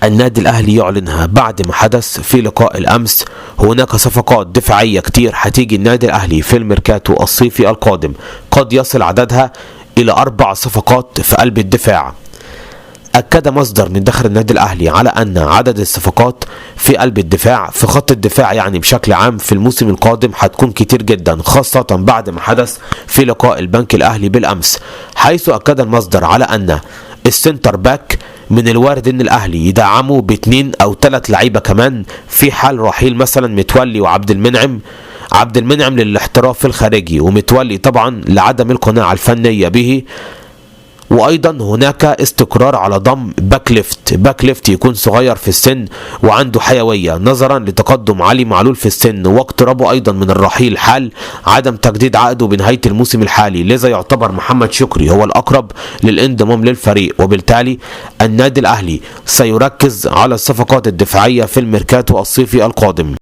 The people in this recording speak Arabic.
النادي الأهلي يعلنها بعد ما حدث في لقاء الأمس. هناك صفقات دفاعية كتير هتيجي النادي الأهلي في الميركاتو الصيفي القادم، قد يصل عددها إلى 4 صفقات في قلب الدفاع. أكد مصدر من داخل النادي الأهلي على أن عدد الصفقات في قلب الدفاع في خط الدفاع يعني بشكل عام في الموسم القادم هتكون كتير جدا، خاصة بعد ما حدث في لقاء البنك الأهلي بالأمس، حيث أكد المصدر على أن السنتر باك من الوارد ان الاهلي يدعمه ب2 أو 3 لعيبه كمان في حال رحيل مثلا متولي وعبد المنعم للاحتراف الخارجي، ومتولي طبعا لعدم القناعه الفنيه به. وايضا هناك استقرار على ضم باك ليفت يكون صغير في السن وعنده حيويه نظرا لتقدم علي معلول في السن واقترابه ايضا من الرحيل حال عدم تجديد عقده بنهايه الموسم الحالي، لذا يعتبر محمد شكري هو الاقرب للانضمام للفريق. وبالتالي النادي الاهلي سيركز على الصفقات الدفاعيه في الميركاتو الصيفي القادم.